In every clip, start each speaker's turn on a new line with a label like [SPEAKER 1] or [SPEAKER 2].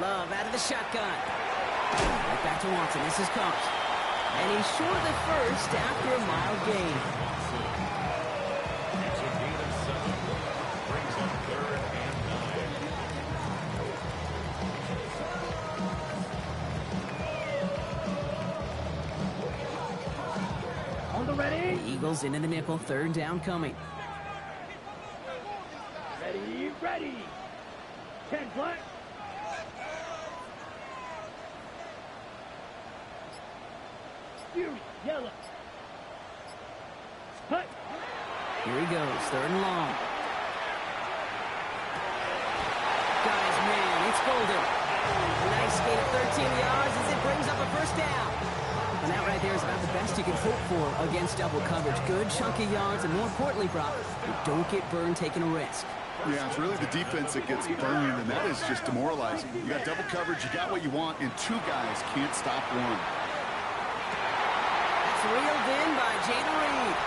[SPEAKER 1] Love out of the shotgun. Right back to Watson. This is Cox. And he's short of the first after a mild gain.
[SPEAKER 2] It's a gain of 7. Brings up 3rd and 9.
[SPEAKER 3] On the ready.
[SPEAKER 1] The Eagles into the nickel. 3rd down coming.
[SPEAKER 3] Ready, ready. 10 black. Yellow. Hut.
[SPEAKER 1] Here he goes. 3rd and long. Got his man. It's Golden. A nice gain of 13 yards as it brings up a 1st down. And that right there is about the best you can hope for against double coverage. Good chunky yards, and more importantly, Brock, you don't get burned taking a risk.
[SPEAKER 4] Yeah, it's really the defense that gets burned, and that is just demoralizing. You got double coverage, you got what you want, and 2 guys can't stop one.
[SPEAKER 1] That's reeled in by Jaden Reed.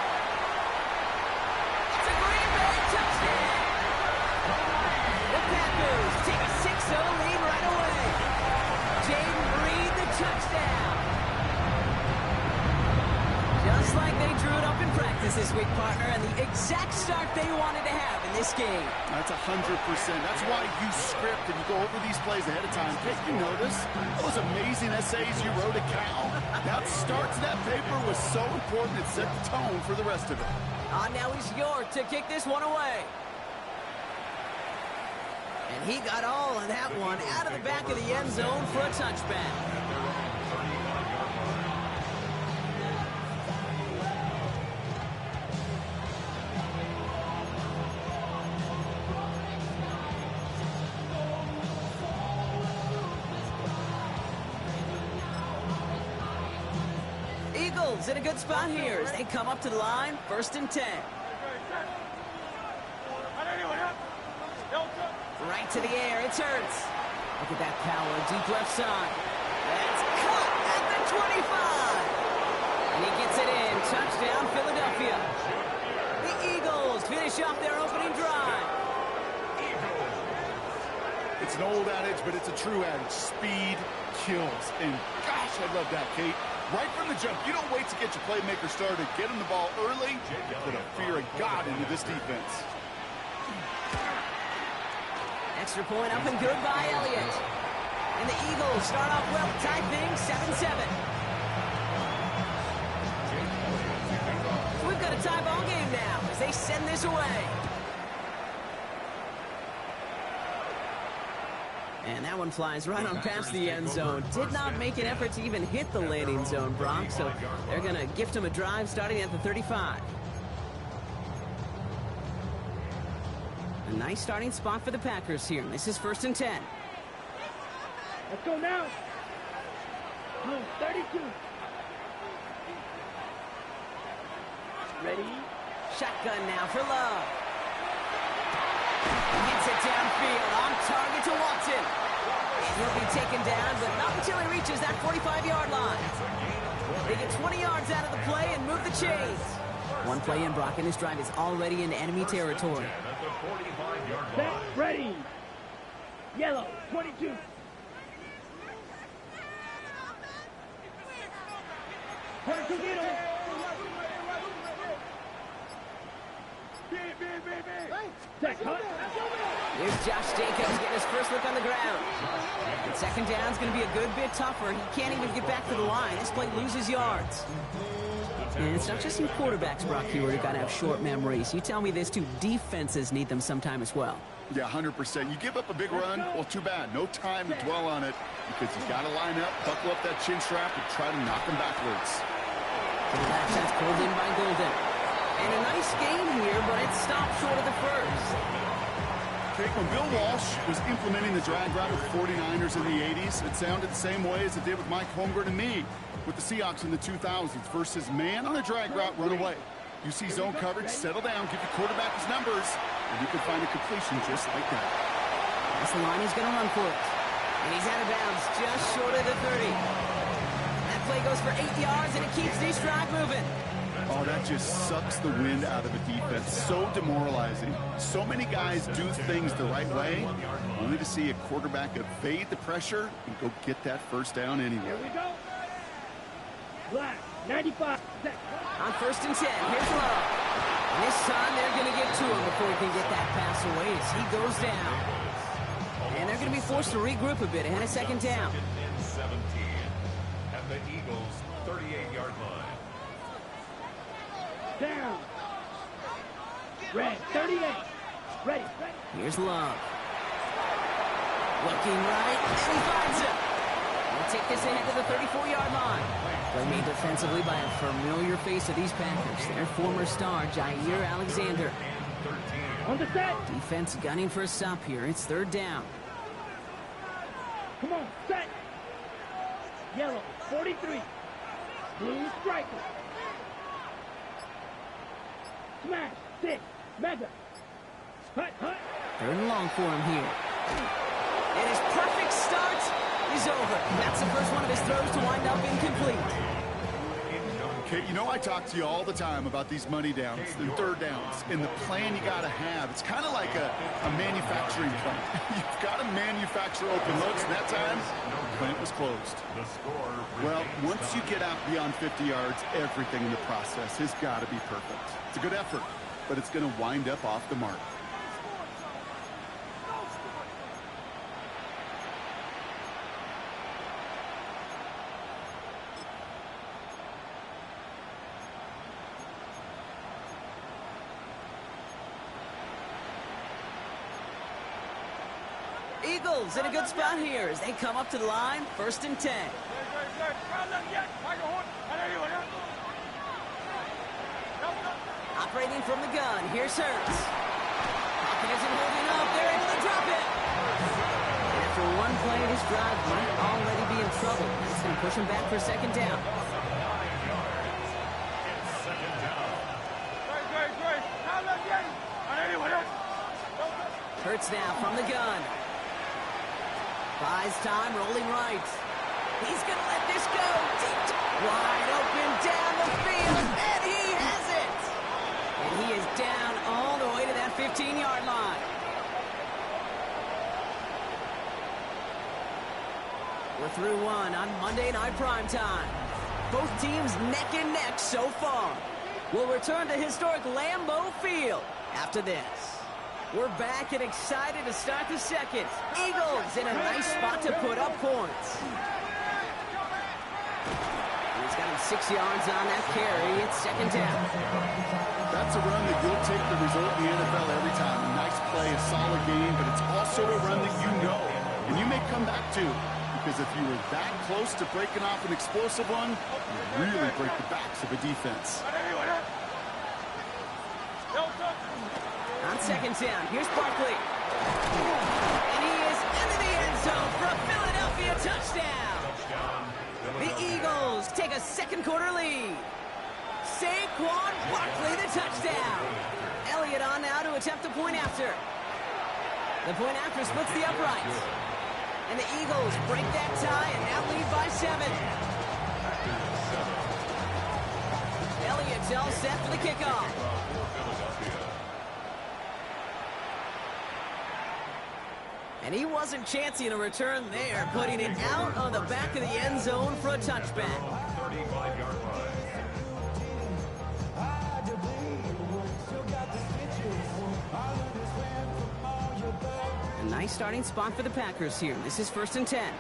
[SPEAKER 1] It's a Green Bay touchdown! The Packers take a 6-0 lead right away. Jaden Reed, the touchdown. Just like they drew it up in practice this week, partner, and the exact start they wanted to have in this game.
[SPEAKER 4] That's 100%. That's why you script and you go over these plays ahead of time. Did you notice those amazing essays you wrote at Cal? That start to that paper was so important. It set the tone for the rest of it.
[SPEAKER 1] Now he's York to kick this one away. And he got all of that one out of the back of the end zone for a touchback. Eagles in a good spot here as they come up to the line, 1st and 10. Right to the air, it's Hurts. Look at that power, deep left side. That's caught at the 25. And he gets it in, touchdown Philadelphia. The Eagles finish off their opening drive.
[SPEAKER 4] It's an old adage, but it's a true adage. Speed kills. And gosh, I love that, Kate. Right from the jump, you don't wait to get your playmaker started. Get him the ball early. Put a fear of God into this defense.
[SPEAKER 1] Extra point up and good by Elliott. And the Eagles start off well, tie things 7-7. So we've got a tie ball game now as they send this away. And that one flies right on past the end zone. Did not make an effort to even hit the landing zone, Brock. So they're going to gift him a drive starting at the 35. A nice starting spot for the Packers here. This is 1st and 10.
[SPEAKER 3] Let's go now. 32. Ready?
[SPEAKER 1] Shotgun now for Love. Hits it downfield, on target to Watson. And he'll be taken down, but not until he reaches that 45-yard line. They get 20 yards out of the play and move the chains. One play in, Brock, and this drive is already into enemy territory.
[SPEAKER 3] Set, ready. Yellow, 22.
[SPEAKER 1] Here's Josh Jacobs getting his first look on the ground. And 2nd down is going to be a good bit tougher. He can't even get back to the line. This play loses yards. And it's not just some quarterbacks, Brock, here who got to have short memories. You tell me this too, defenses need them sometime as well.
[SPEAKER 4] Yeah, 100%. You give up a big run, well, too bad. No time to dwell on it because you got to line up, buckle up that chin strap, and try to knock them backwards.
[SPEAKER 1] To the left, that's pulled in by Golden. And a nice gain here, but it stopped short of the first.
[SPEAKER 4] Jake, when Bill Walsh was implementing the drag route with the 49ers in the 80s, it sounded the same way as it did with Mike Holmgren and me with the Seahawks in the 2000s versus man on a drag route, run away. You see zone coverage, settle down, give your quarterback his numbers, and you can find a completion just like that.
[SPEAKER 1] That's the line he's going to run for it. And he's out of bounds just short of the 30. That play goes for 8 yards, and it keeps this drive moving.
[SPEAKER 4] Oh, that just sucks the wind out of a defense. So demoralizing. So many guys do things the right way, only to see a quarterback evade the pressure and go get that first down anyway.
[SPEAKER 3] Here we go. Black, 95.
[SPEAKER 1] On 1st and 10, here's Love. And this time they're going to get to him before he can get that pass away as he goes down. And they're going to be forced to regroup a bit ahead of 2nd down.
[SPEAKER 2] 17 at the Eagles' 38-yard line.
[SPEAKER 3] Down. Red, 38. Ready.
[SPEAKER 1] Here's Love. Looking right, and he finds him. They'll take this ahead to the 34-yard line. Play made defensively by a familiar face of these Packers, their former star, Jair Alexander.
[SPEAKER 3] On the set.
[SPEAKER 1] Defense gunning for a stop here. It's 3rd down.
[SPEAKER 3] Come on, set. Yellow, 43. Blue striker. Smash, 6. Mega. Hut.
[SPEAKER 1] 3rd and long for him here. And his perfect start is over. That's the first one of his throws to wind up incomplete.
[SPEAKER 4] Okay, you know I talk to you all the time about these money downs, the 3rd downs, and the plan you got to have. It's kind of like a manufacturing plant. You've got to manufacture open looks, and that time, the plant was closed. Well, once you get out beyond 50 yards, everything in the process has got to be perfect. It's a good effort, but it's going to wind up off the mark.
[SPEAKER 1] Eagles in a good spot here as they come up to the line, 1st and 10. Operating from the gun, here's Hurts. Pocket isn't holding up, they're able to drop it. And after one play, this drive might already be in trouble. It's going to push him back for 2nd down. Hurts now from the gun. Buys time, rolling right. He's going to let this go. Deep, wide open down the field, and he has it. And he is down all the way to that 15-yard line. We're through one on Monday Night Primetime. Both teams neck and neck so far. We'll return to historic Lambeau Field after this. We're back and excited to start the 2nd. Eagles in a nice spot to put up points. He's got him 6 yards on that carry. It's 2nd down.
[SPEAKER 4] That's a run that you'll take the result in the NFL every time. A nice play, a solid game, but it's also a run that you know, and you may come back to. Because if you were that close to breaking off an explosive one, you really break the backs of a defense.
[SPEAKER 1] On 2nd down, here's Barkley. And he is into the end zone for a Philadelphia touchdown. The Eagles take a 2nd quarter lead. Saquon Barkley, the touchdown. Elliott on now to attempt the point after. The point after splits the uprights. And the Eagles break that tie and now lead by 7. Elliott's all set for the kickoff. And he wasn't chancing a return there, putting it out on the back of the end zone for a touchback.
[SPEAKER 2] 35-yard line.
[SPEAKER 1] A nice starting spot for the Packers here. This is 1st and 10.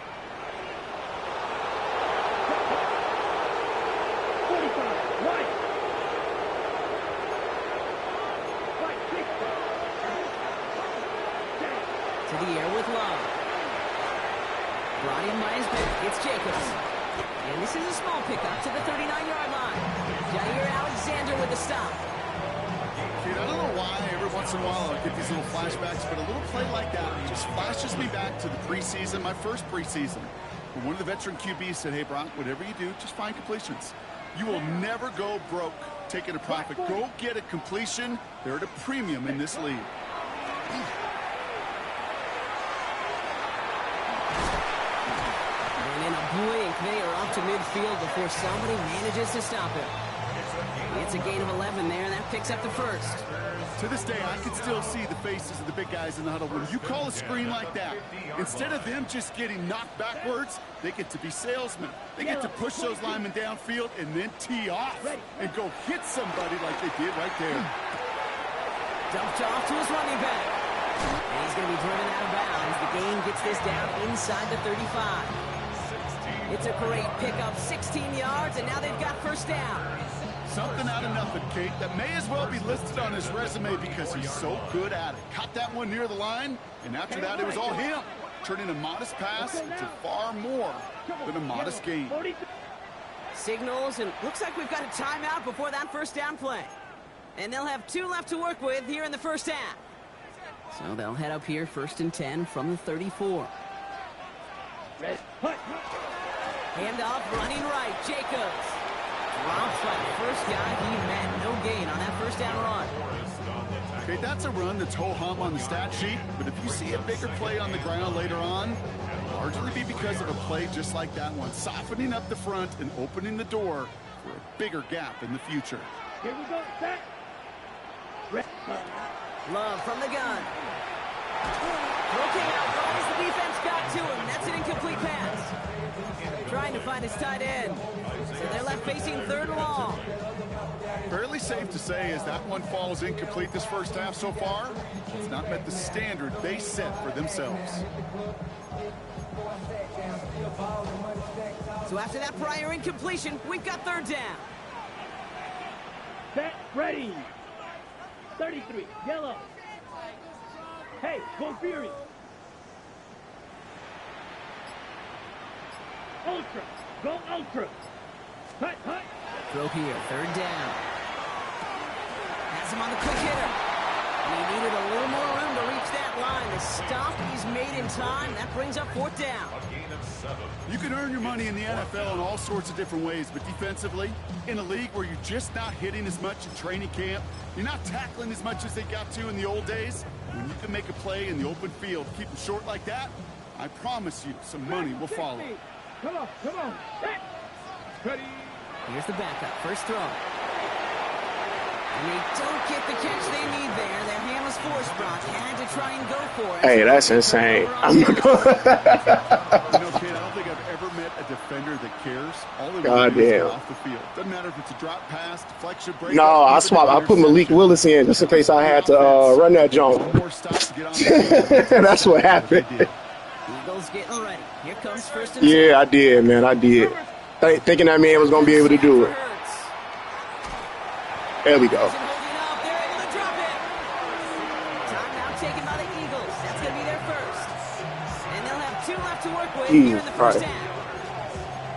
[SPEAKER 3] 45. Right.
[SPEAKER 1] To the air with Love. Brought in by his back. It's Jacobs. And this is a small pickup to the 39-yard line. Jair Alexander with the stop.
[SPEAKER 4] Dude, I don't know why every once in a while I get these little flashbacks, but a little play like that just flashes me back to the preseason, my first preseason. When one of the veteran QBs said, hey, Brock, whatever you do, just find completions. You will never go broke taking a profit. Go get a completion. They're at a premium in this league.
[SPEAKER 1] And in a blink, they are off to midfield before somebody manages to stop him. It's a gain of 11 there, and that picks up the first.
[SPEAKER 4] To this day, I can still see the faces of the big guys in the huddle. When you call a screen like that, instead of them just getting knocked backwards, they get to be salesmen. They get to push those linemen downfield and then tee off and go hit somebody like they did right there.
[SPEAKER 1] Dumped off to his running back. And he's going to be driven out of bounds. The gain gets this down inside the 35. It's a great pickup, 16 yards, and now they've got first down.
[SPEAKER 4] Something out of nothing, Kate, that may as well be listed on his resume because he's so good at it. Caught that one near the line, and after that, it was all him. Turning a modest pass into far more than a modest gain.
[SPEAKER 1] Signals, and looks like we've got a timeout before that first down play. And they'll have 2 left to work with here in the first half. So they'll head up here, 1st and 10 from the 34. Handoff, running right, Jacobs. Drops by the first guy he met. No gain on that first down run.
[SPEAKER 4] Okay, that's a run that's ho-hum on the stat sheet, but if you see a bigger play on the ground later on, it'll largely be because of a play just like that one, softening up the front and opening the door for a bigger gap in the future.
[SPEAKER 3] Here we go, set.
[SPEAKER 1] Love from the gun. Looking out right as the defense got to him. That's an incomplete pass. Trying to find his tight end. So they're left facing 3rd and long.
[SPEAKER 4] Fairly safe to say as that one falls incomplete this first half so far, it's not met the standard they set for themselves.
[SPEAKER 1] So after that prior incompletion, we've got 3rd down.
[SPEAKER 3] Set, ready. 33, yellow. Hey, go Fury. Ultra, go Ultra. Hut, hut.
[SPEAKER 1] Throw here, 3rd down. Has him on the quick hitter. And he needed a little more room to reach that line. The stop he's made in time, that brings up 4th down.
[SPEAKER 4] You can earn your money in the NFL in all sorts of different ways, but defensively, in a league where you're just not hitting as much in training camp, you're not tackling as much as they got to in the old days, when you can make a play in the open field, keep them short like that, I promise you some money will follow.
[SPEAKER 3] Come on, come on. Set. Ready.
[SPEAKER 1] Here's the backup, first throw. And they don't get the catch they need there. Their hand was forced, Brock. Had to try and go for it.
[SPEAKER 5] Hey, that's insane. I'm not going.
[SPEAKER 4] You know, kid, I don't think I've ever met a defender that cares. All they want to do is get off the field. Doesn't matter if it's a drop pass, deflection, break.
[SPEAKER 5] No, I swap. I put Malik Willis in just in case I had to run that jump. That's what happened.
[SPEAKER 1] Eagles getting ready. Here comes 1st and 10.
[SPEAKER 5] Yeah, I did, man. I did. Thinking that man was going to be able to do it. There we go.
[SPEAKER 4] Jesus Christ.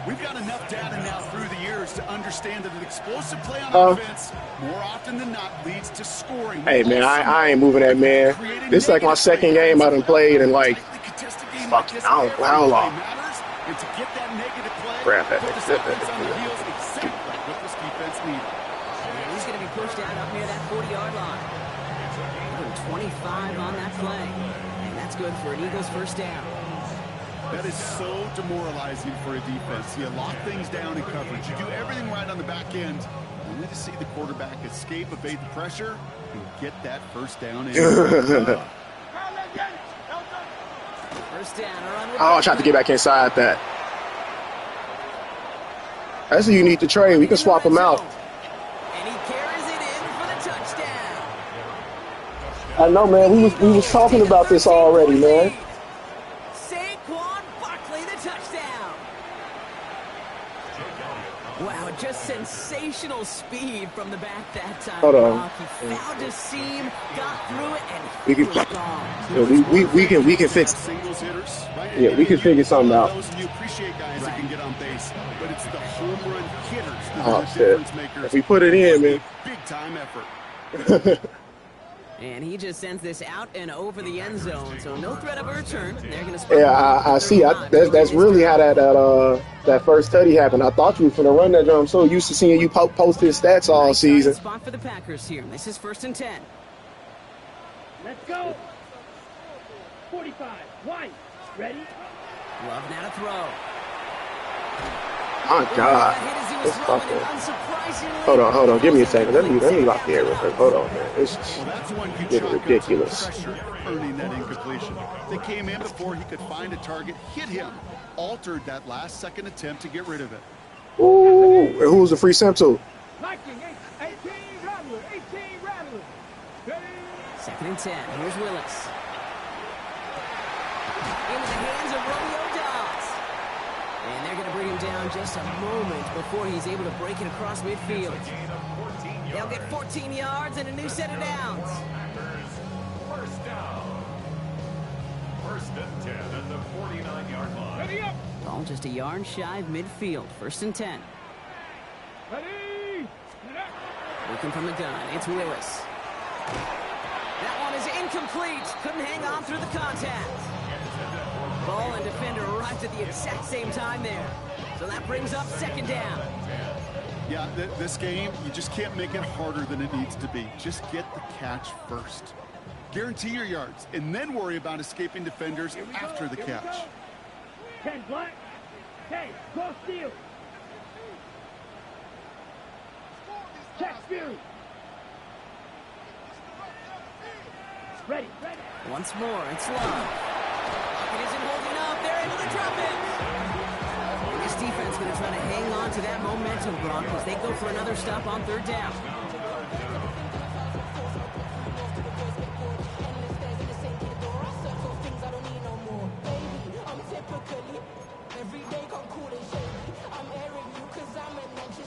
[SPEAKER 4] We've got enough data now through the years to understand that an explosive play on offense more often than not leads to scoring.
[SPEAKER 5] Hey, man, I ain't moving that, man. This is like my 2nd game I done played in like, fucking, I don't know how long.
[SPEAKER 4] And to get that negative play,
[SPEAKER 5] crap, that
[SPEAKER 4] put this offense on the heels exactly what this defense needed.
[SPEAKER 1] Yeah, he's going to be pushed down up near that 40-yard line. 25 on that play. And that's good for an Eagles first down.
[SPEAKER 4] That is so demoralizing for a defense. You lock things down in coverage. You do everything right on the back end. Only to see the quarterback escape, evade the pressure, and get that first down.
[SPEAKER 1] First down.
[SPEAKER 5] Oh, I tried to get back inside that. That's who you need to trade. We can swap them out.
[SPEAKER 1] And he carries it in for the touchdown.
[SPEAKER 5] I know, man. We was talking about this already, man.
[SPEAKER 1] Wow, just sensational speed from the back that time.
[SPEAKER 5] Hold on.
[SPEAKER 1] He found his seam, got through it, and
[SPEAKER 5] we can, we can fix. Yeah, we can figure something out.
[SPEAKER 4] You appreciate guys that can get on base, but it's the home run hitters that
[SPEAKER 5] are
[SPEAKER 4] the difference makers.
[SPEAKER 5] If we put it in, man.
[SPEAKER 4] Big time effort.
[SPEAKER 1] And he just sends this out and over the end zone, so no threat of a return. They're going to.
[SPEAKER 5] Yeah, I see. That's really how that first study happened. I thought you were going to run that jump. I'm so used to seeing you post his stats all season.
[SPEAKER 1] Spot for the Packers here. This is 1st and 10.
[SPEAKER 3] Let's go. 45. White. Ready?
[SPEAKER 1] Love now to throw.
[SPEAKER 5] My God. It's fucking. Hold on. Give me a second. Let me lock the air real quick. Hold on, man. It's
[SPEAKER 4] Well, that's one you
[SPEAKER 5] getting
[SPEAKER 4] chalk up to
[SPEAKER 5] ridiculous.
[SPEAKER 4] pressure, earning that incompletion. They came in before he could find a target, hit him, altered that last second attempt to get rid of it.
[SPEAKER 5] Ooh, and who was the free simp to?
[SPEAKER 3] 18 Rattler. 18 Rattler.
[SPEAKER 1] 2nd and 10. Here's Willis. Into the hands of Romeo Dobbs. And they're going to bring him down just a moment before he's able to break it across midfield. They'll get 14 yards and a new set of downs.
[SPEAKER 2] First down. 1st and 10 at the 49-yard line.
[SPEAKER 3] Ready up.
[SPEAKER 1] Ball just a yard shy of midfield. 1st and 10.
[SPEAKER 3] Ready.
[SPEAKER 1] Looking from the gun. It's Willis. That one is incomplete. Couldn't hang on through the contact. Ball and defender arrived at the exact same time there. So that brings up 2nd down.
[SPEAKER 4] Yeah, this game, you just can't make it harder than it needs to be. Just get the catch first. Guarantee your yards, and then worry about escaping defenders after the catch.
[SPEAKER 3] 10 black. Hey, go steal. Check Fury. Ready.
[SPEAKER 1] Once more, it's Love. It isn't holding up. They're into the drop-in. And this defense going to try to hang on to that momentum, Brock, as they go for another stop on 3rd down.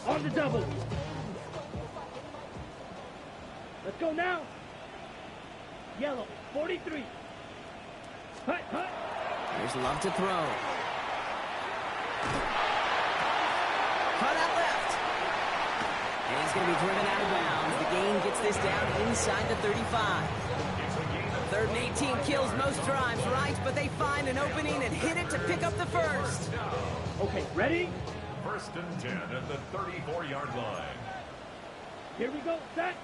[SPEAKER 3] On the double. Let's go now. Yellow, 43. Hut.
[SPEAKER 1] There's Love to throw. Cut out left. And he's going to be driven out of bounds. The gain gets this down inside the 35. 3rd and 18 kills most drives, right? But they find an opening and hit it to pick up the 1st.
[SPEAKER 3] Okay, ready?
[SPEAKER 2] 1st and 10 at the 34-yard line.
[SPEAKER 3] Here we go, set.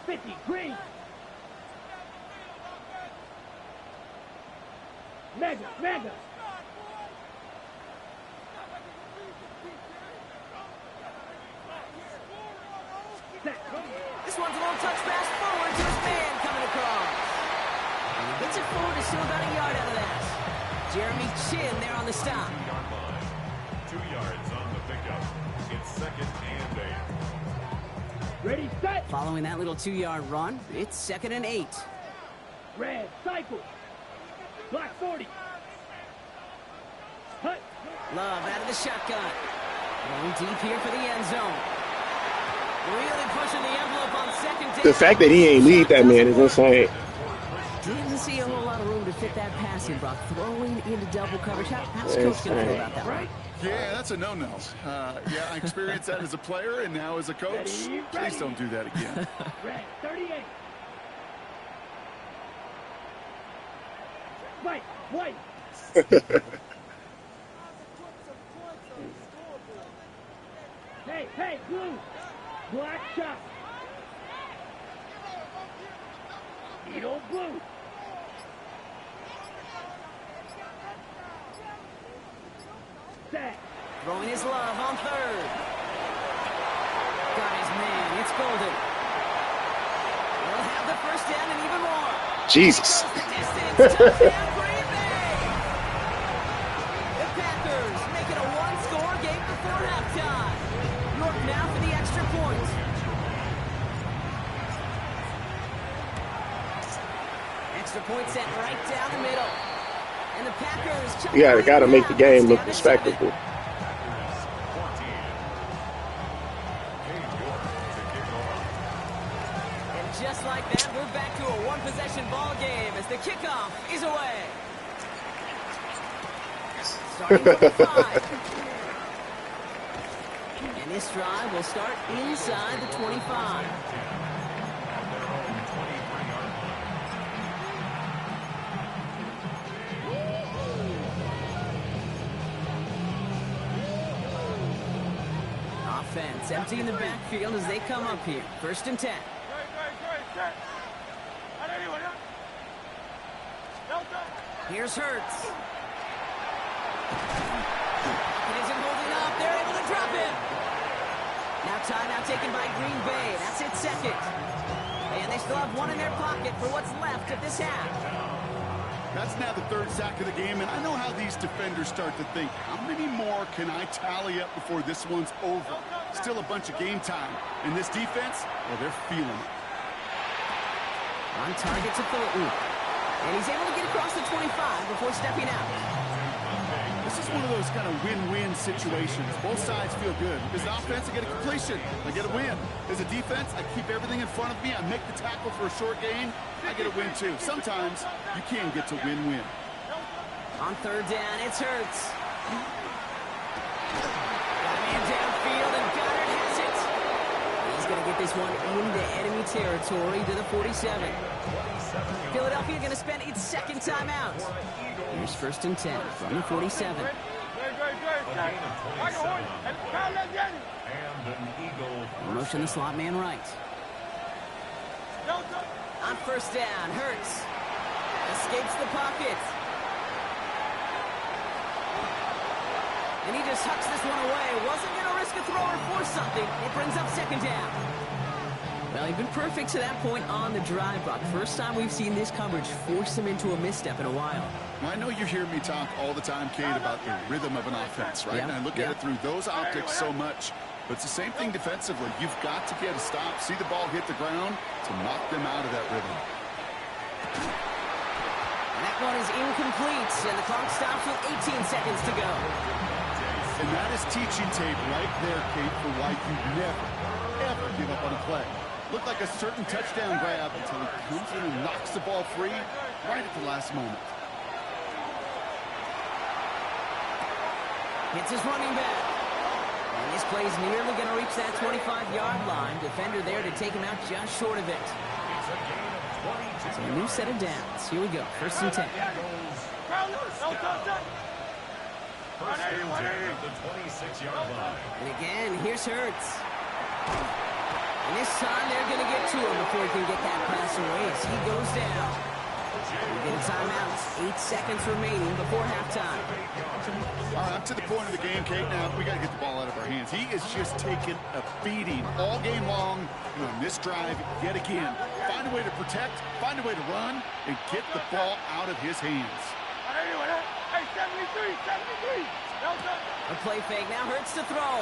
[SPEAKER 3] 50, green. Mega.
[SPEAKER 1] This one's a little touch pass forward to his man coming across. And he gets it forward to still about a yard out of that. Jeremy Chin there on the stop.
[SPEAKER 2] 2-yard line. 2 yards on the pickup. It's 2nd and 8.
[SPEAKER 3] Ready, set.
[SPEAKER 1] Following that little 2-yard run, it's 2nd and 8.
[SPEAKER 3] Red, cycle. Black 40. Hut.
[SPEAKER 1] Love out of the shotgun. Going deep here for the end zone. Really pushing the envelope on 2nd down.
[SPEAKER 5] The fact that he ain't lead that man is insane.
[SPEAKER 1] Didn't see a whole lot of room to fit that pass in, Brock. Throwing into double coverage. How's Coach going to feel about that, right?
[SPEAKER 4] Yeah, that's a no-no. Yeah, I experienced that as a player and now as a coach.
[SPEAKER 3] Ready.
[SPEAKER 4] Please don't do that again.
[SPEAKER 3] Red, 38. White. Hey, blue. Black shot. Eagle blue. Set.
[SPEAKER 1] Throwing his Love on 3rd. Got his man. It's golden. They'll have the 1st down and even more.
[SPEAKER 5] Jesus.
[SPEAKER 1] Distance, touchdown, Green Bay. The Packers make it a 1-score game before halftime. York now for the extra point. Extra point set right down the middle. And the Packers...
[SPEAKER 5] Yeah, gotta make the game look respectable.
[SPEAKER 1] Just like that, we're back to a one-possession ball game as the kickoff is away. Starting from the 5. And this drive will start inside the 25. Offense empty in the backfield as they come up here. 1st and 10. Here's Hurts. It isn't holding up. Now timeout taken by Green Bay. That's its second. And they still have one in their pocket for what's left of this half.
[SPEAKER 4] That's now the third sack of the game, and I know how these defenders start to think. How many more can I tally up before this one's over? Still a bunch of game time. And this defense, well, they're feeling it.
[SPEAKER 1] On target to Thornton. And he's able to get across the 25 before stepping out.
[SPEAKER 4] This is one of those kind of win-win situations. Both sides feel good. As an offense, I get a completion. I get a win. As a defense, I keep everything in front of me. I make the tackle for a short gain. I get a win, too. Sometimes you can get to win-win.
[SPEAKER 1] On third down, it's Hurts. Got a man downfield, and Goddard has it. He's going to get this one into enemy territory to the 47. Philadelphia going to spend its second timeout. Here's 1st and 10 from the 47. Motion the slot man right. On 1st down, Hurts escapes the pocket. And he just hucks this one away. Wasn't going to risk a throw or force something. It brings up 2nd down. Well, he's been perfect to that point on the drive, Brock. First time we've seen this coverage force him into a misstep in a while.
[SPEAKER 4] Well, I know you hear me talk all the time, Kate, about the rhythm of an offense, right? And I look at it through those optics so much. But it's the same thing defensively. You've got to get a stop, see the ball hit the ground to knock them out of that rhythm.
[SPEAKER 1] And that one is incomplete, and the clock stops with 18 seconds to go.
[SPEAKER 4] And that is teaching tape right there, Kate, for why you never, ever give up on a play. Looked like a certain touchdown grab until he comes in and knocks the ball free right at the last moment.
[SPEAKER 1] Hits his running back. And this play's nearly going to reach that 25-yard line. Defender there to take him out just short of it. So a new set of downs. Here we go. 1st and 10.
[SPEAKER 2] First and 10 at the 26-yard line.
[SPEAKER 1] And again, here's Hurts. And this time they're going to get to him before he can get that pass away as he goes down. We get a timeout. 8 seconds remaining before halftime.
[SPEAKER 4] All right, up to the point of the game, Kate. Now, we got to get the ball out of our hands. He is just taking a beating all game long. And on this drive, yet again, find a way to protect, find a way to run, and get the ball out of his hands.
[SPEAKER 1] A play fake. Now Hurts to throw.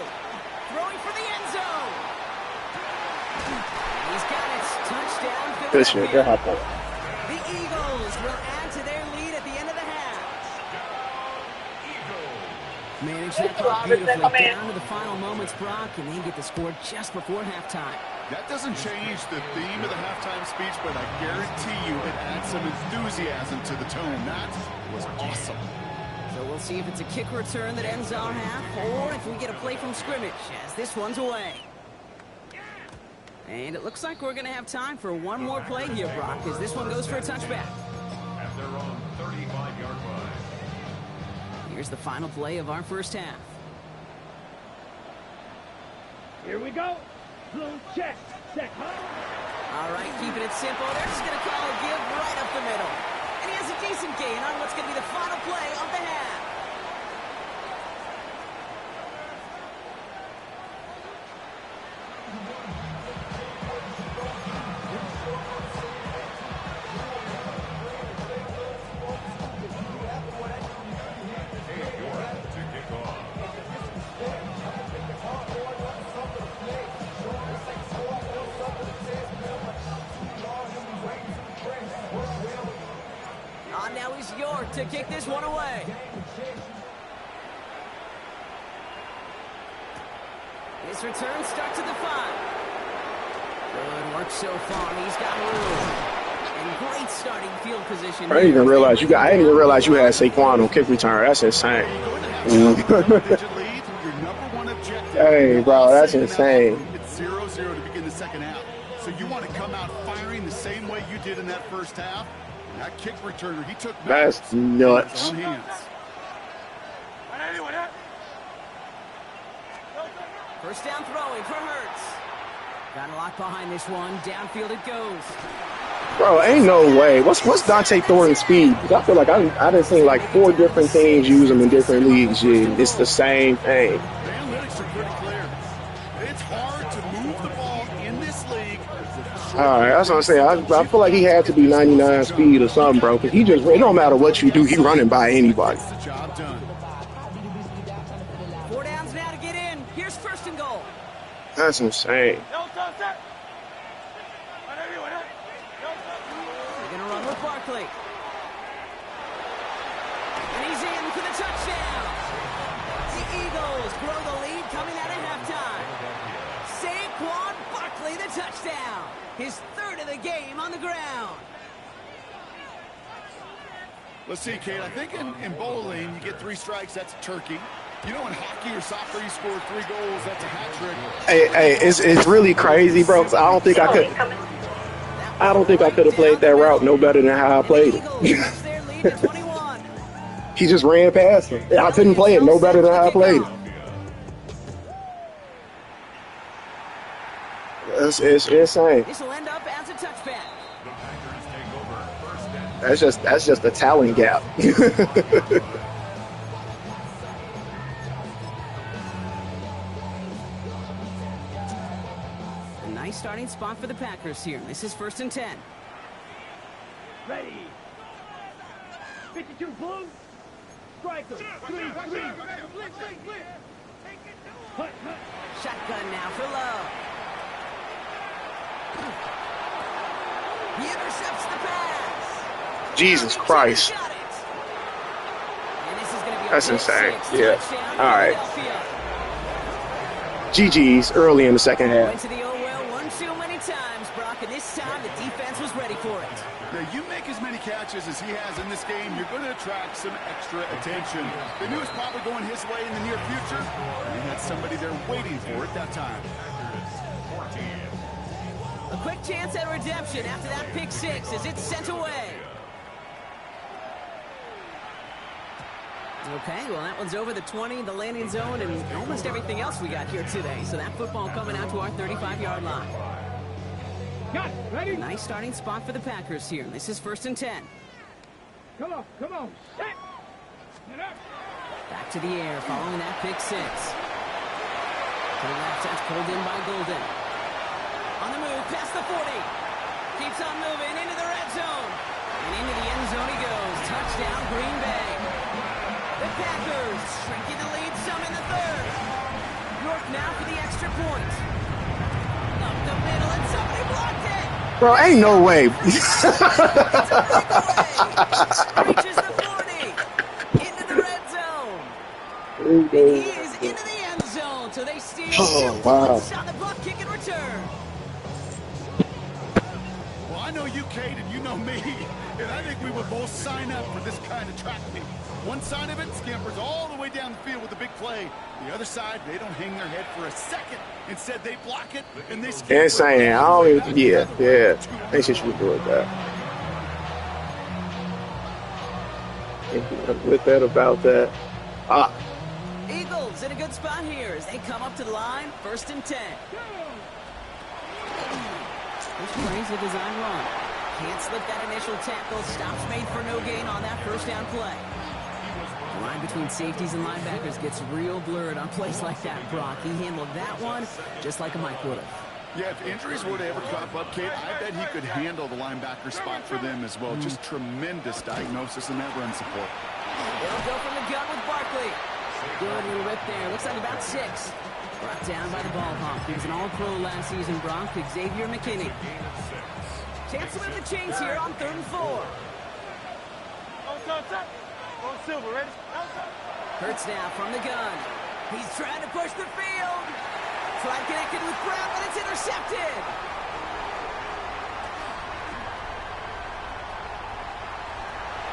[SPEAKER 1] Throwing for the end zone. He's got it. Touchdown, Philadelphia. The Eagles will add to their lead at the end of the half. Manage that clock beautifully down to the final moments, Brock, and they get the score just before halftime.
[SPEAKER 4] That doesn't change the theme of the halftime speech, but I guarantee you it adds some enthusiasm to the tone. That was awesome.
[SPEAKER 1] So we'll see if it's a kick return that ends our half, or if we get a play from scrimmage, as this one's away. And it looks like we're going to have time for one more play here, Brock, as this one goes for a touchback.
[SPEAKER 2] At their own 35-yard line.
[SPEAKER 1] Here's the final play of our first half.
[SPEAKER 3] Here we go. Blue check. Set.
[SPEAKER 1] All right, keeping it simple. They're just going to call a give right up the middle. And he has a decent gain on what's going to be the final play of the half. Now he's York to kick this one away. His return starts at the 5. Good work so far. He's got room. And great starting field position.
[SPEAKER 5] I didn't even realize you had Saquon on kick return. That's insane. Hey, bro, that's insane.
[SPEAKER 4] It's 0-0 to begin the second half. So you want to come out firing the same way you did in that first half? That kick returner, he took
[SPEAKER 5] that's nuts.
[SPEAKER 1] First down throwing for Hurts. Got a lock behind this one. Downfield it goes.
[SPEAKER 5] Bro, ain't no way. What's Dante Thornton's speed? Because I feel like I done seen like 4 different teams use him in different leagues. Yeah, it's the same thing.
[SPEAKER 4] The analytics are pretty clear. It's hard
[SPEAKER 5] All right, that's what I'm saying. I feel like he had to be 99 speed or something, bro. Because it don't matter what you do, he running by anybody.
[SPEAKER 4] Gets the job done.
[SPEAKER 1] 4 downs now to get in. Here's first and goal.
[SPEAKER 5] That's insane.
[SPEAKER 1] They're going to run with Barkley. And he's in for the touchdown. The Eagles grow the lead coming out of halftime. Saquon Barkley, the touchdown. His third of the game on the ground.
[SPEAKER 4] Let's see, Kate. I think in bowling, you get 3 strikes, that's a turkey. You know, in hockey or soccer, you score 3 goals, that's a hat trick.
[SPEAKER 5] Hey, it's really crazy, bro. 'Cause I don't think I could have played that route no better than how I played it. He just ran past him. I couldn't play it no better than how I played it. It's insane.
[SPEAKER 1] This will end up as a touchback.
[SPEAKER 5] That's just a talent gap.
[SPEAKER 1] A nice starting spot for the Packers here. This is 1st and 10.
[SPEAKER 3] Ready. 52 blue. Striker. 3.
[SPEAKER 1] Shotgun now for Love. He intercepts the pass.
[SPEAKER 5] Jesus Christ.
[SPEAKER 1] Got it. And this is gonna be a
[SPEAKER 5] That's
[SPEAKER 1] big
[SPEAKER 5] insane.
[SPEAKER 1] 6
[SPEAKER 5] Yeah.
[SPEAKER 1] touchdown,
[SPEAKER 5] All right.
[SPEAKER 1] Philadelphia.
[SPEAKER 5] GG's early in the second half.
[SPEAKER 1] Went to the well one too many times, Brock, and this time the defense was ready for it.
[SPEAKER 4] Now, you make as many catches as he has in this game, you're going to attract some extra attention. They knew it was probably going his way in the near future, and they had somebody there waiting for it that time.
[SPEAKER 1] A quick chance at redemption after that pick 6 as it's sent away. Okay, well, that one's over the 20, the landing zone, and almost everything else we got here today. So that football coming out to our 35-yard line.
[SPEAKER 3] Got it. Ready?
[SPEAKER 1] Nice starting spot for the Packers here. This is 1st and 10.
[SPEAKER 3] Come on. Set. Get up.
[SPEAKER 1] Back to the air following that pick 6. To the left, that's pulled in by Golden. On the move, past the 40. Keeps on moving into the red zone. And into the end zone he goes. Touchdown, Green Bay. The Packers shrinking the lead some in the 3rd. York now for the extra point. Up the middle, and somebody blocked it.
[SPEAKER 5] Bro, ain't no way.
[SPEAKER 1] Reaches the 40. Into the red zone. And he is into the end zone. So they steal 2
[SPEAKER 5] wow.
[SPEAKER 1] points on the block kick and return.
[SPEAKER 4] Well, I know you, Kate, and you know me, and I think we would both sign up for this kind of track meet. One side of it scampers all the way down the field with a big play. The other side, they don't hang their head for a second. Instead, they block it, and they scamper.
[SPEAKER 5] Insane. I don't even, yeah. They should do it that. With that, about that.
[SPEAKER 1] Eagles in a good spot here as they come up to the line. 1st and 10. This plays a design run. Can't slip that initial tackle. Stops made for no gain on that 1st down play. The line between safeties and linebackers gets real blurred on plays like that, Brock. He handled that one just like a Mike would have.
[SPEAKER 4] Yeah, if injuries were to ever crop up, Kate, I bet he could handle the linebacker spot for them as well. Just tremendous diagnosis in that run support.
[SPEAKER 1] They'll go from the gun with Barkley. Good little rip there. Looks like about 6. Brought down by the ball hawk. He was an all-pro last season, Brock. Xavier McKinney. Chance to move the chains here on 3rd and 4. Hurts now from the gun. He's trying to push the field. Tried connected with Brown, but it's intercepted.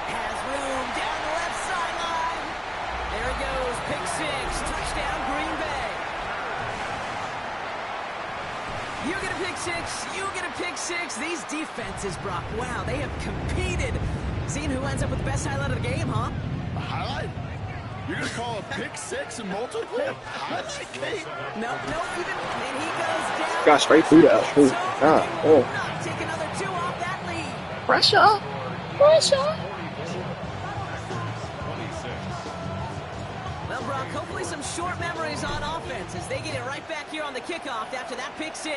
[SPEAKER 1] Has room down the left sideline. There he goes. Pick 6. Touchdown, Green Bay. You get a pick 6. You get a pick 6. These defenses, Brock, wow, they have competed. Seeing who ends up with the best highlight of the game, huh?
[SPEAKER 4] A highlight? You're going to call a pick 6 and multiple? Highlight, Kate?
[SPEAKER 1] No, even, and he goes down.
[SPEAKER 5] Got straight through that. Ooh, God, oh.
[SPEAKER 1] Take another 2 off that lead.
[SPEAKER 5] Pressure.
[SPEAKER 1] Well, Brock, hopefully some short memories on offense as they get it right back here on the kickoff after that pick 6.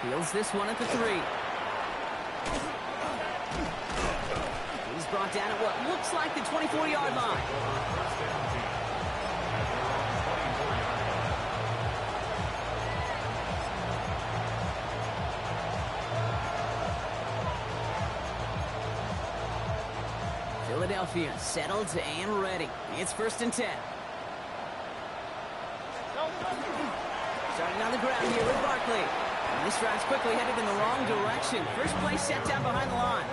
[SPEAKER 1] Fields this one at the 3. He's brought down at what looks like the 24-yard line. Philadelphia settled and ready. It's 1st and 10. Starting on the ground here with Barkley. And this drive's quickly headed in the wrong direction. First play set down behind the line.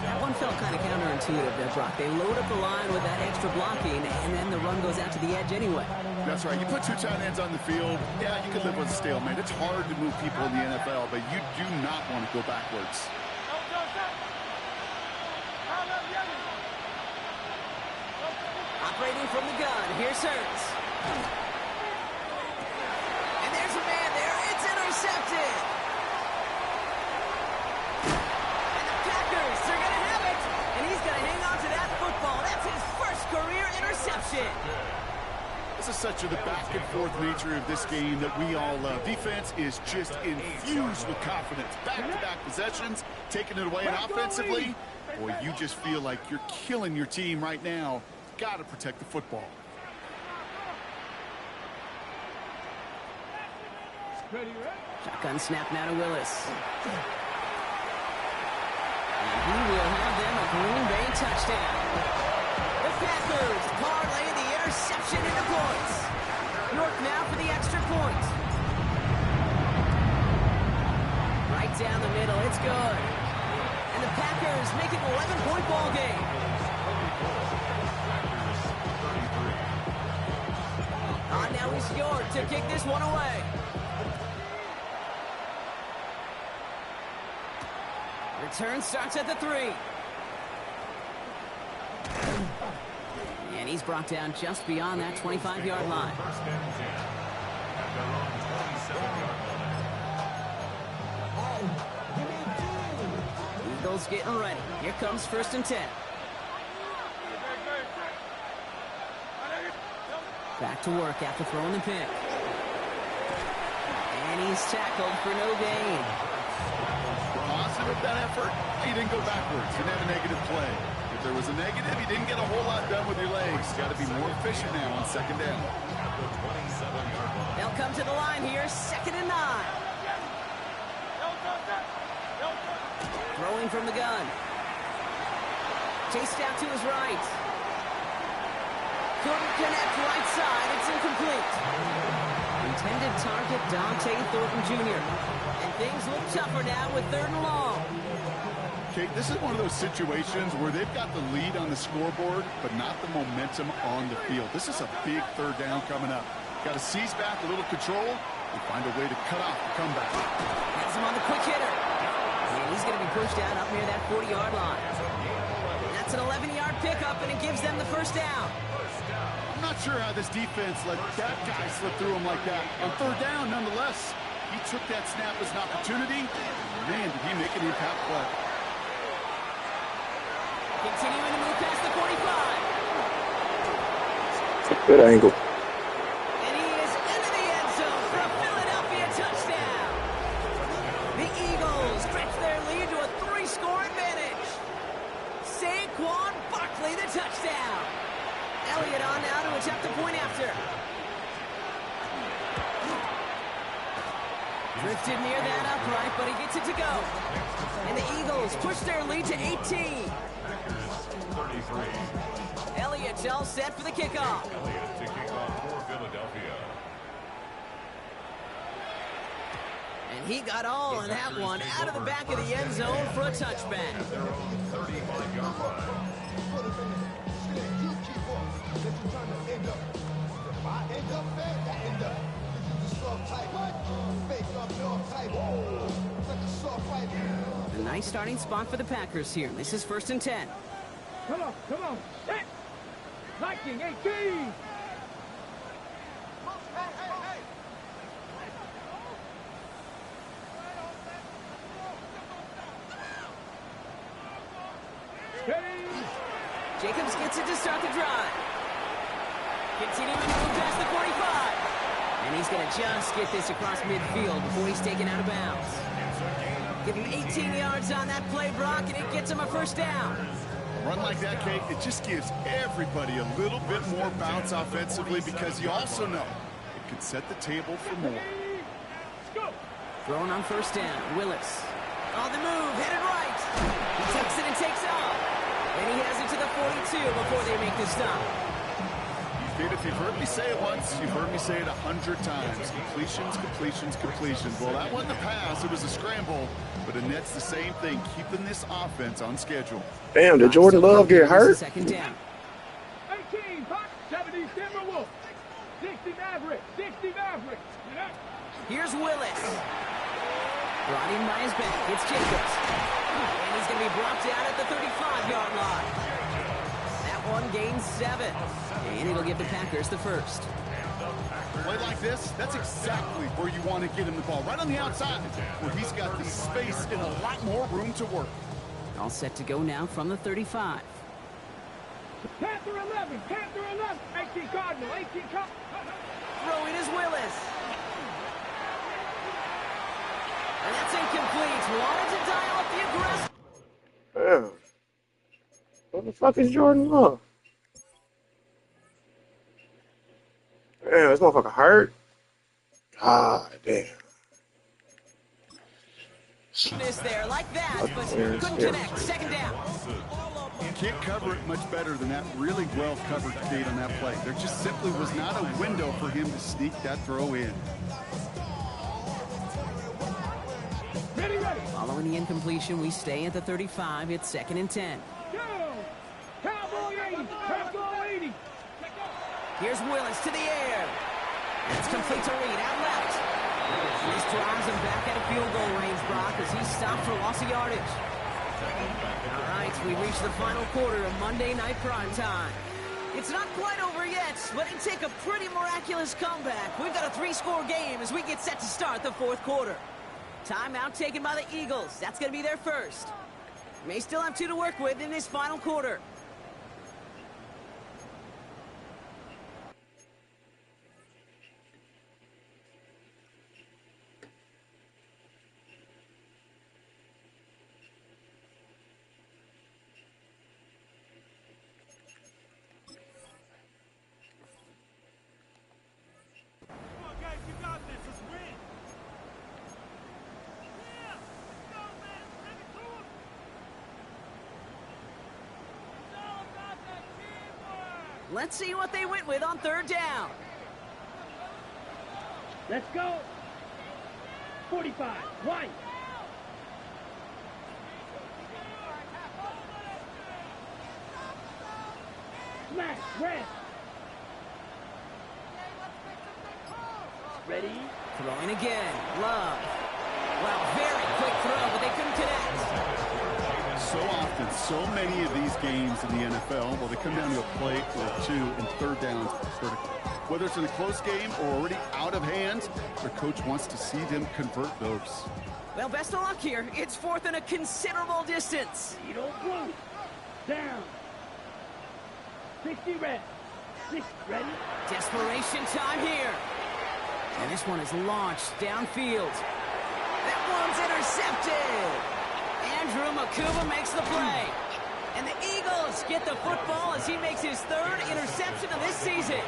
[SPEAKER 1] That one felt kind of counterintuitive there, Brock. They load up the line with that extra blocking, and then the run goes out to the edge anyway.
[SPEAKER 4] That's right. You put 2 tight ends on the field, yeah, you can live with a stalemate. It's hard to move people in the NFL, but you do not want to go backwards.
[SPEAKER 1] Operating from the gun, here's Hurts. And there's a man there. It's intercepted. And the Packers, they're going to have it. And he's going to hang on to that football. That's his first career interception.
[SPEAKER 4] This is such the back-and-forth nature of this game that we all love. Defense is just infused with confidence. Back-to-back possessions, taking it away, and offensively, boy, you just feel like you're killing your team right now. Got to protect the football.
[SPEAKER 1] Shotgun snap now to Willis. And he will have them a Green Bay touchdown. The Packers parlay the interception into points. York now for the extra point. Right down the middle, it's good. And the Packers make it an 11-point ball game. Now it's York to kick this one away. Return starts at the 3. And he's brought down just beyond that 25-yard line. Eagles getting ready. Here comes 1st and 10. Back to work after throwing the pick. And he's tackled for no gain.
[SPEAKER 4] Positive that effort. He didn't go backwards. Didn't have a negative play. If there was a negative, he didn't get a whole lot done with your legs. Got to be more efficient now on 2nd down.
[SPEAKER 1] They'll come to the line here, 2nd and 9. Throwing from the gun. Chased out to his right. Couldn't connect right side. It's incomplete. Intended target Dante Thornton Jr. And things look tougher now with 3rd and long.
[SPEAKER 4] Okay, this is one of those situations where they've got the lead on the scoreboard, but not the momentum on the field. This is a big 3rd down coming up. Got to seize back a little control and find a way to cut off the comeback.
[SPEAKER 1] Has him on the quick hitter. And he's going to be pushed down up near that 40-yard line. That's an 11-yard pickup, and it gives them the 1st down.
[SPEAKER 4] I'm not sure how this defense let that guy slip through him like that. On 3rd down, nonetheless, he took that snap as an opportunity. Man, did he make an impact play.
[SPEAKER 1] Continuing to move past the 45.
[SPEAKER 5] Good angle.
[SPEAKER 1] And he is into the end zone for a Philadelphia touchdown. The Eagles stretch their lead to a 3-score advantage. Saquon Barkley, the touchdown. Elliott on now to attempt the point after. Drifted near that upright, but he gets it to go. And the Eagles push their lead to 18. Elliott all set for the kickoff.
[SPEAKER 2] Elliott to kick off for Philadelphia.
[SPEAKER 1] And he got all on that one out of the back of the end zone for a touchback.
[SPEAKER 2] Their own 35-yard line.
[SPEAKER 1] A nice starting spot for the Packers here. This is 1st and 10.
[SPEAKER 3] Come on. Set. Viking 18.
[SPEAKER 1] Jacobs gets it to start the drive. Continuing to move past the 45. And he's going to just get this across midfield before he's taken out of bounds. Give him 18 yards on that play, Brock, and it gets him a first down.
[SPEAKER 4] A run like that, Kate, it just gives everybody a little bit more bounce offensively because you also know it could set the table for more.
[SPEAKER 1] Throwing on first down, Willis. On the move, headed right. He takes it and takes off. And he has it to the 42 before they make the stop.
[SPEAKER 4] Kate, if you've heard me say it once, you've heard me say it 100 times. Completions, completions, completions. Well, that wasn't a pass. It was a scramble. But Annette's the same thing, keeping this offense on schedule.
[SPEAKER 5] Damn, did Jordan Love get hurt?
[SPEAKER 1] Second down.
[SPEAKER 3] 18, Pop, 70 Timberwolves, 60 Maverick, 60 Maverick.
[SPEAKER 1] Here's Willis. Brought in by his back. It's Jacobs. And he's going to be brought down at the 35-yard line. That one gains 7. And it'll give the Packers the first.
[SPEAKER 4] Play like this, that's exactly where you want to get him the ball. Right on the outside, where he's got the space and a lot more room to work.
[SPEAKER 1] All set to go now from the 35.
[SPEAKER 3] Panther 11, Panther 11. 18 Cardinal, 18 Cardinal.
[SPEAKER 1] Throwing is Willis. And that's incomplete. Wanted to dial up the aggressive.
[SPEAKER 5] Damn. What the fuck is Jordan Love? Damn, this motherfucker hurt. God damn.
[SPEAKER 1] This there like that, but couldn't connect. Second down.
[SPEAKER 4] You can't cover it much better than that really well covered Kate on that play. There just simply was not a window for him to sneak that throw in.
[SPEAKER 3] Ready, ready.
[SPEAKER 1] Following the incompletion, we stay at the 35. It's 2nd and 10.
[SPEAKER 3] Go. Cowboy 80, Cowboy 80.
[SPEAKER 1] Here's Willis to the air. It's complete to Reed, out left. This drives him back at a field goal range, Brock, as he's stopped for loss of yardage. All right, we reach the final quarter of Monday Night Primetime. It's not quite over yet, but it take a pretty miraculous comeback. We've got a 3-score game as we get set to start the 4th quarter. Timeout taken by the Eagles. That's going to be their first. May still have 2 to work with in this final quarter. Let's see what they went with on 3rd down.
[SPEAKER 3] Let's go. 45, White. Smash, red. Ready?
[SPEAKER 1] Throwing again. Love. Well, very quick throw, but they couldn't connect.
[SPEAKER 4] So often, so many of these games in the NFL, well, they come down to a play or 2 and 3rd downs critical. Whether it's in a close game or already out of hand, their coach wants to see them convert those.
[SPEAKER 1] Well, best of luck here. It's 4th and a considerable distance.
[SPEAKER 3] You don't blue. Down. 60 red. 6 ready.
[SPEAKER 1] Desperation time here. And this one is launched downfield. That one's intercepted. Andrew Makuba makes the play. And the Eagles get the football as he makes his 3rd interception of this season.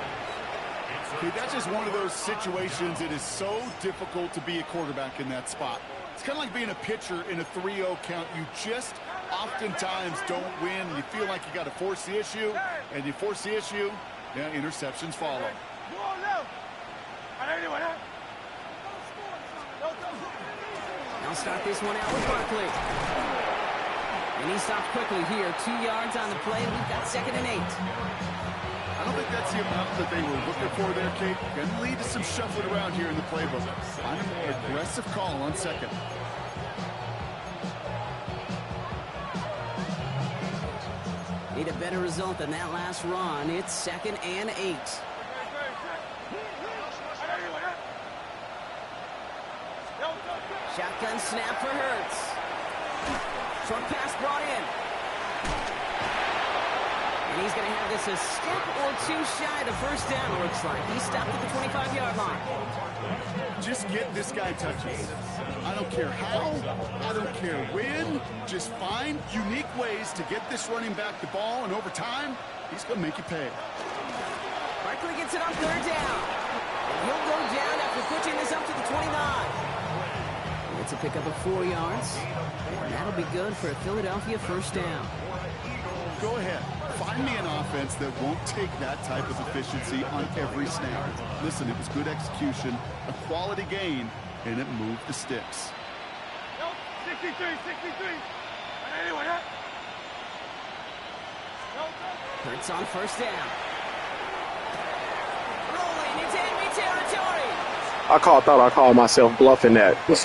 [SPEAKER 4] Okay, that's just one of those situations. It is so difficult to be a quarterback in that spot. It's kind of like being a pitcher in a 3-0 count. You just oftentimes don't win. You feel like you got to force the issue, and you force the issue, yeah, interceptions follow.
[SPEAKER 1] I'll start this one out with Barkley. And he stopped quickly here. 2 yards on the play. We've got 2nd and 8.
[SPEAKER 4] I don't think that's the amount that they were looking for there, Kate. Going to lead to some shuffling around here in the playbook. Find a more aggressive call on 2nd.
[SPEAKER 1] Need a better result than that last run. It's 2nd and 8. Shotgun snap for Hurts. Short pass brought in. And he's going to have this a step or two shy of the first down, it looks like. He stopped at the 25-yard line.
[SPEAKER 4] Just get this guy touches. I don't care how, I don't care when. Just find unique ways to get this running back the ball, and over time, he's going to make you pay.
[SPEAKER 1] Barkley gets it on third down. And he'll go down after pushing this up to the 29. It's a pickup of 4 yards. And that'll be good for a Philadelphia first down.
[SPEAKER 4] Go ahead. Find me an offense that won't take that type of efficiency on every snap. Listen, it was good execution, a quality gain, and it moved the sticks.
[SPEAKER 3] 63. Anyway,
[SPEAKER 1] Hurts on first down. Rolling into enemy territory.
[SPEAKER 5] Thought I called myself bluffing that.
[SPEAKER 1] And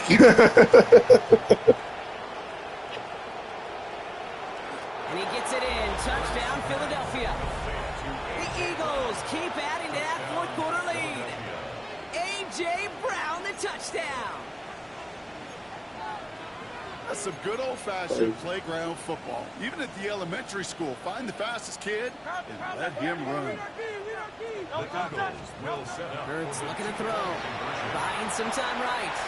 [SPEAKER 1] he gets it in. Touchdown, Philadelphia. The Eagles keep adding to that fourth quarter lead. A.J. Brown, the touchdown.
[SPEAKER 4] That's some good old-fashioned playground football. Even at the elementary school, find the fastest kid and let him run.
[SPEAKER 2] The Eagles will set up.
[SPEAKER 1] Hurts looking to throw. Buying some time right.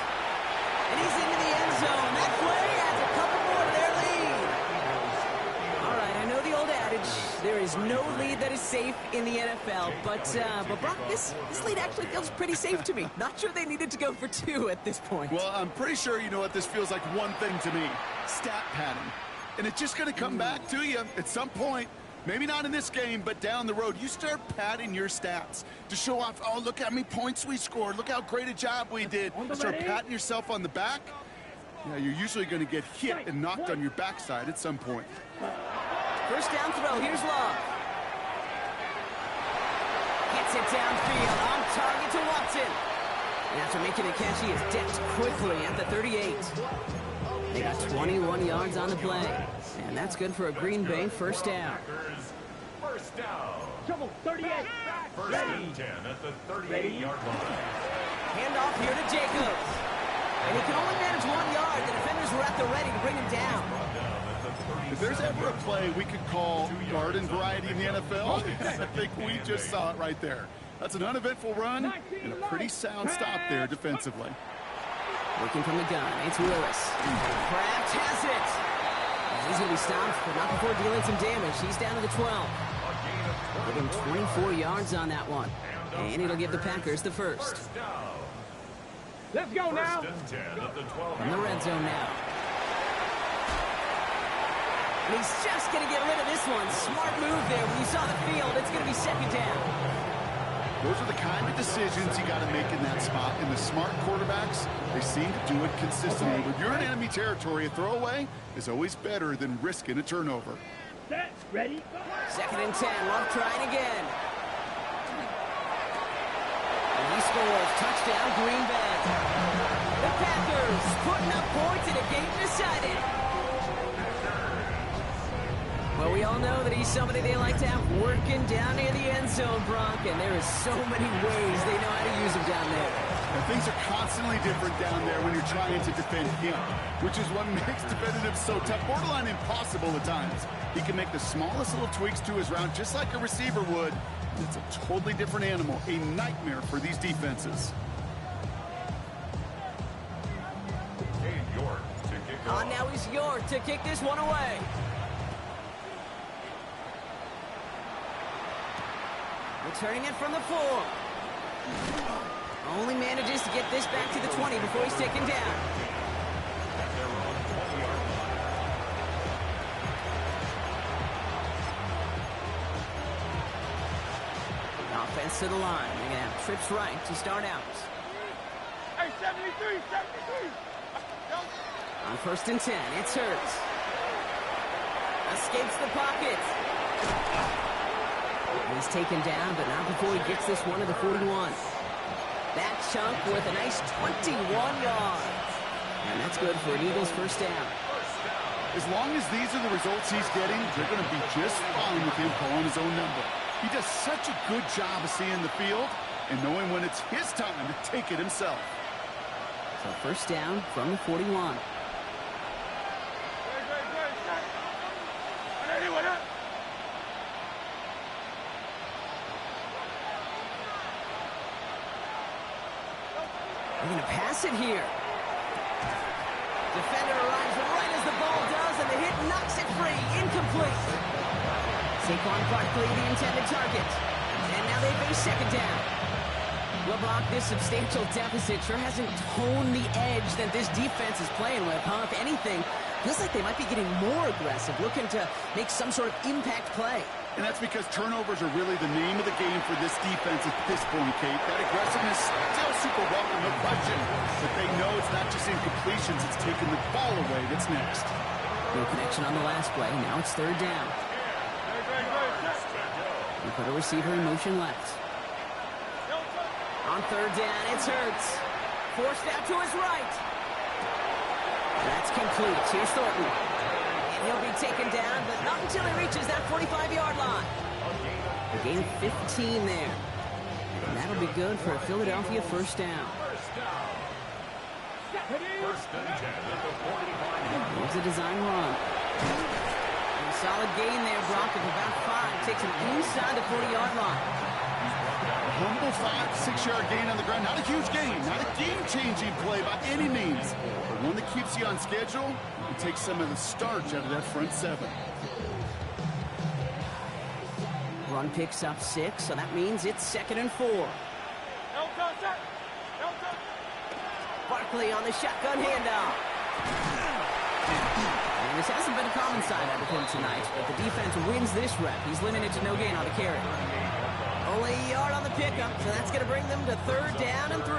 [SPEAKER 1] And he's into the end zone. That play adds a couple more to their lead. All right, I know the old adage, there is no lead that is safe in the NFL. But Brock, this lead actually feels pretty safe to me. Not sure they needed to go for 2 at this point.
[SPEAKER 4] Well, I'm pretty sure you know what this feels like one thing to me. Stat padding. And it's just going to come back to you at some point. Maybe not in this game, but down the road. You start padding your stats to show off, oh, look how many points we scored. Look how great a job we did. Start patting yourself on the back. Yeah, you're usually going to get hit and knocked on your backside at some point.
[SPEAKER 1] First down throw. Here's Love. Gets it downfield. On target to Watson. And after making the catch, he is decked quickly at the 38. They got 21 yards on the play. And that's good for a Green Bay first down.
[SPEAKER 2] First down.
[SPEAKER 3] Trouble, 38.
[SPEAKER 2] First and 10 at the 38-yard line.
[SPEAKER 1] Handoff here to Jacobs. And he can only manage 1 yard. The defenders were at the ready to bring him down.
[SPEAKER 4] If there's ever a play we could call garden variety in the NFL, I think we just saw it right there. That's an uneventful run and a pretty sound stop there defensively.
[SPEAKER 1] Working from the gun, it's Willis. Kraft has it. And he's going to be stopped, but not before dealing some damage. He's down to the 12. Give him 24 yards on that one. And it'll give the Packers the first.
[SPEAKER 3] Let's go now.
[SPEAKER 1] From the red zone now. And he's just going to get rid of this one. Smart move there. When you saw the field, it's going to be second down.
[SPEAKER 4] Those are the kind of decisions you got to make in that spot. And the smart quarterbacks, they seem to do it consistently. When you're in enemy territory, a throwaway is always better than risking a turnover.
[SPEAKER 3] Set, ready, go.
[SPEAKER 1] Second and 10. Love trying again. And he scores. Touchdown, Green Bay. The Packers putting up points in a game decided. Well, we all know that he's somebody they like to have working down near the end zone, Brock, and there is so many ways they know how to use him down there.
[SPEAKER 4] And things are constantly different down there when you're trying to defend him, which is what makes defending him so tough, borderline impossible at times. He can make the smallest little tweaks to his route just like a receiver would. It's a totally different animal, a nightmare for these defenses.
[SPEAKER 2] York to kick off.
[SPEAKER 1] Now he's York to kick this one away. Returning it from the 4. Only manages to get this back to the 20 before he's taken down. Offense to the line. They're going to have trips right to start out.
[SPEAKER 3] Hey, 73.
[SPEAKER 1] On first and 10, it's Hurts. Escapes the pocket. He's taken down, but not before he gets this one to the 41. That chunk with a nice 21 yards. And that's good for an Eagles first down.
[SPEAKER 4] As long as these are the results he's getting, they're going to be just fine with him calling his own number. He does such a good job of seeing the field and knowing when it's his time to take it himself.
[SPEAKER 1] So first down from the 41. They're going to pass it here. Defender arrives right as the ball does, and the hit knocks it free. Incomplete. Saquon Barkley, the intended target. And now they face second down. Well, Brock, this substantial deficit sure hasn't honed the edge that this defense is playing with, huh? If anything, feels like they might be getting more aggressive, looking to make some sort of impact play.
[SPEAKER 4] And that's because turnovers are really the name of the game for this defense at this point, Kate. That aggressiveness still super welcome, no question. But they know it's not just incompletions, it's taking the ball away that's next.
[SPEAKER 1] No connection on the last play. Now it's third down. We put a receiver in motion left. On third down, it's Hurts. Forced out to his right. That's complete. Here's Thornton. And he'll be taken down, but not until he reaches that 45-yard line. A gain of 15 there. And that'll be good for a Philadelphia first down. Here's a design run. And a solid gain there, Brock, of about 5. Takes him inside the 40-yard line.
[SPEAKER 4] Humble 5-6-yard gain on the ground. Not a huge gain, not a game-changing play by any means, but one that keeps you on schedule and takes some of the starch out of that front seven.
[SPEAKER 1] Run picks up 6, so that means it's 2nd and 4. Barkley on the shotgun handoff. And this hasn't been a common side out of him tonight, but the defense wins this rep. He's limited to no gain on the carry. Only a yard on the pickup, so that's going to bring them to third down and 3.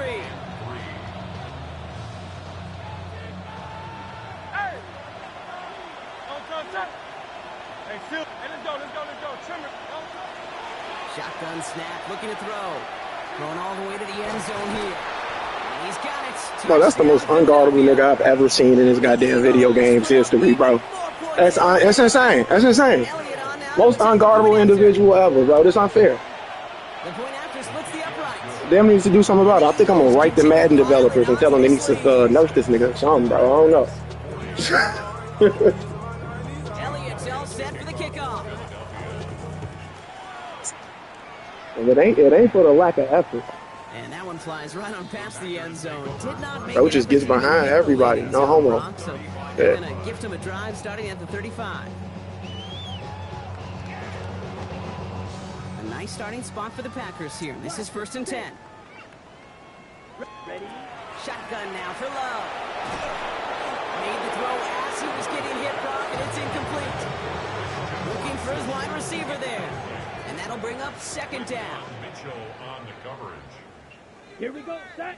[SPEAKER 3] Hey! Hey, Phil. Hey, let's go. Trimmer.
[SPEAKER 1] Shotgun snap, looking to throw. Going all the way to the end zone here. And he's got it.
[SPEAKER 5] Bro, that's the most unguardable nigga I've ever seen in this goddamn video game's history, bro. That's insane. That's insane. Most unguardable individual ever, bro. This unfair.
[SPEAKER 1] The point after splits the uprights.
[SPEAKER 5] Them needs to do something about it. I think I'm gonna write the Madden developers and tell them they need to nurse this nigga or something, bro. I don't know.
[SPEAKER 1] Elliott's all set for the kickoff.
[SPEAKER 5] And it ain't for the lack of effort.
[SPEAKER 1] And that one flies right on past the end zone. Did not make
[SPEAKER 5] Bro just gets behind everybody. No homo.
[SPEAKER 1] So they're going to gift him a drive starting at the 35. A nice starting spot for the Packers here. This is 1st and 10.
[SPEAKER 3] Ready?
[SPEAKER 1] Shotgun now for Love. Made the throw as he was getting hit, Brock, and it's incomplete. Looking for his wide receiver there. And that'll bring up 2nd down.
[SPEAKER 2] Mitchell on the coverage.
[SPEAKER 3] Here we go. Set.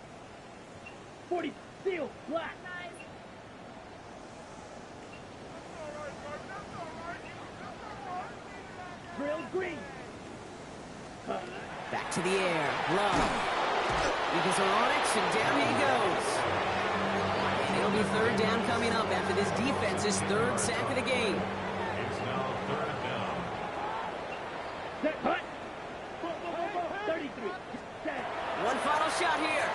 [SPEAKER 3] 40. Seal. Black. Drill green.
[SPEAKER 1] Back to the air. Love. Eagles are on it, and down he goes. And it'll be 3rd down coming up after this defense's 3rd sack of the game.
[SPEAKER 2] It's now 3rd down.
[SPEAKER 3] Set. Hut. 33. Set.
[SPEAKER 1] One final shot here.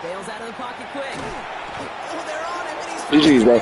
[SPEAKER 1] Bails out of the pocket quick. Oh, they're on him, and he's
[SPEAKER 5] GG's, bro.